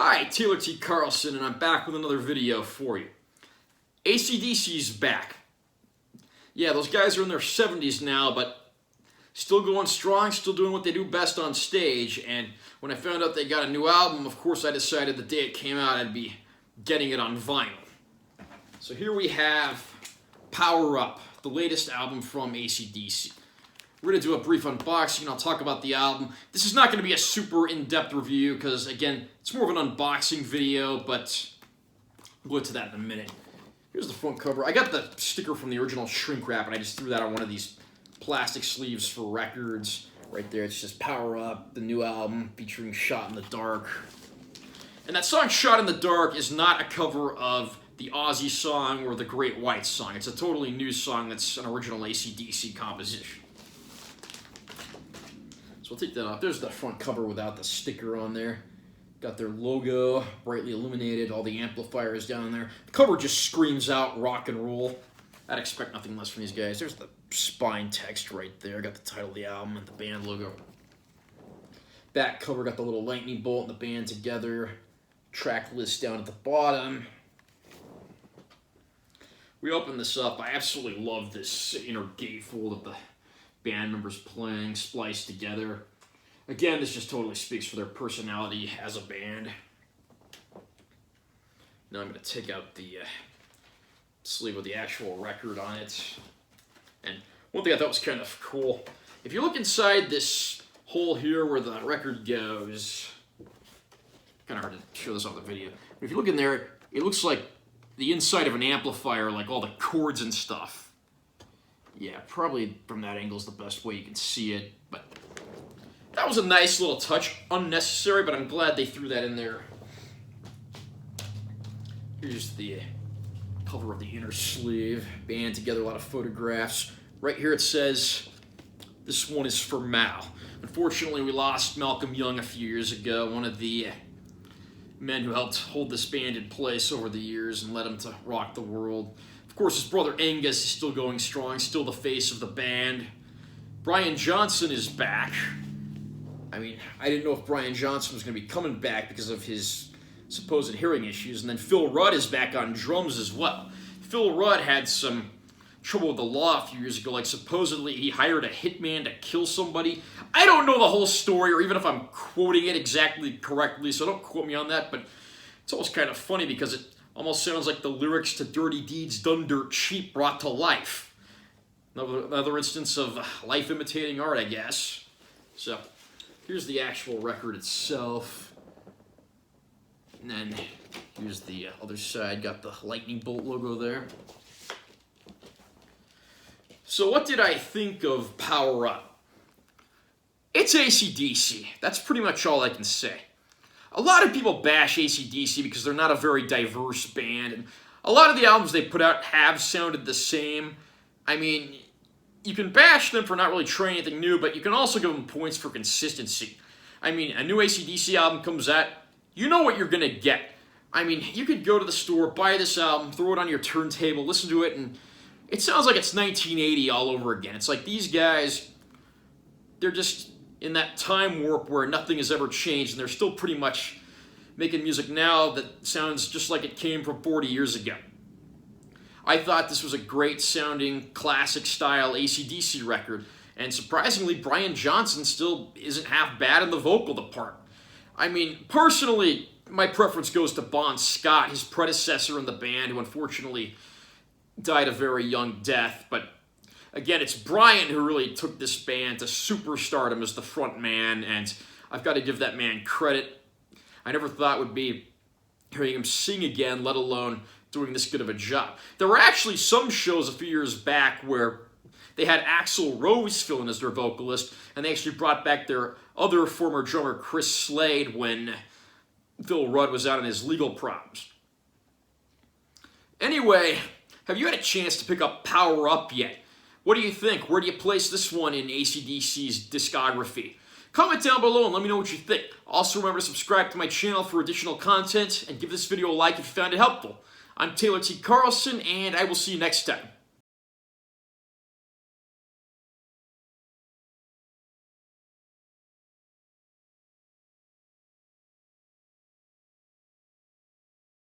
Hi, Taylor T. Carlson, and I'm back with another video for you. AC/DC's back. Yeah, those guys are in their 70s now, but still going strong, still doing what they do best on stage. And when I found out they got a new album, of course I decided the day it came out I'd be getting it on vinyl. So here we have Power Up, the latest album from AC/DC. We're going to do a brief unboxing, and I'll talk about the album. This is not going to be a super in-depth review, because, again, it's more of an unboxing video, but we'll go to that in a minute. Here's the front cover. I got the sticker from the original shrink wrap, and I just threw that on one of these plastic sleeves for records. Right there, it's just Power Up, the new album, featuring Shot in the Dark. And that song, Shot in the Dark, is not a cover of the Aussie song or the Great White song. It's a totally new song that's an original AC/DC composition. So we'll take that off. There's the front cover without the sticker on there. Got their logo, brightly illuminated, all the amplifiers down there. The cover just screams out rock and roll. I'd expect nothing less from these guys. There's the spine text right there. Got the title of the album and the band logo. Back cover got the little lightning bolt and the band together. Track list down at the bottom. We open this up. I absolutely love this inner gatefold of the band members playing, spliced together. Again, this just totally speaks for their personality as a band. Now I'm going to take out the sleeve with the actual record on it. And one thing I thought was kind of cool, if you look inside this hole here where the record goes, kind of hard to show this on the video, but if you look in there, it looks like the inside of an amplifier, like all the cords and stuff. Yeah, probably from that angle is the best way you can see it, but that was a nice little touch. Unnecessary, but I'm glad they threw that in there. Here's the cover of the inner sleeve. Band together, a lot of photographs. Right here it says, "This one is for Mal." Unfortunately, we lost Malcolm Young a few years ago, one of the men who helped hold this band in place over the years and led them to rock the world. Of course, his brother Angus is still going strong, still the face of the band. Brian Johnson is back. I mean, I didn't know if Brian Johnson was going to be coming back because of his supposed hearing issues. And then Phil Rudd is back on drums as well. Phil Rudd had some trouble with the law a few years ago. Like, supposedly he hired a hitman to kill somebody. I don't know the whole story, or even if I'm quoting it exactly correctly, so don't quote me on that. But it's almost kind of funny because it almost sounds like the lyrics to Dirty Deeds Done Dirt Cheap brought to life. Another instance of life imitating art, I guess. So here's the actual record itself. And then here's the other side. Got the lightning bolt logo there. So what did I think of Power Up? It's AC/DC. That's pretty much all I can say. A lot of people bash AC/DC because they're not a very diverse band. And a lot of the albums they put out have sounded the same. I mean, you can bash them for not really trying anything new, but you can also give them points for consistency. I mean, a new AC/DC album comes out, you know what you're going to get. I mean, you could go to the store, buy this album, throw it on your turntable, listen to it, and it sounds like it's 1980 all over again. It's like these guys, they're just in that time warp where nothing has ever changed, and they're still pretty much making music now that sounds just like it came from 40 years ago. I thought this was a great sounding, classic style AC/DC record, and surprisingly, Brian Johnson still isn't half bad in the vocal department. I mean, personally, my preference goes to Bon Scott, his predecessor in the band, who unfortunately died a very young death. But again, it's Brian who really took this band to superstardom as the front man, and I've got to give that man credit. I never thought it would be hearing him sing again, let alone doing this good of a job. There were actually some shows a few years back where they had Axl Rose fill in as their vocalist, and they actually brought back their other former drummer, Chris Slade, when Phil Rudd was out on his legal problems. Anyway, have you had a chance to pick up Power Up yet? What do you think? Where do you place this one in AC/DC's discography? Comment down below and let me know what you think. Also remember to subscribe to my channel for additional content and give this video a like if you found it helpful. I'm Taylor T. Carlson, and I will see you next time.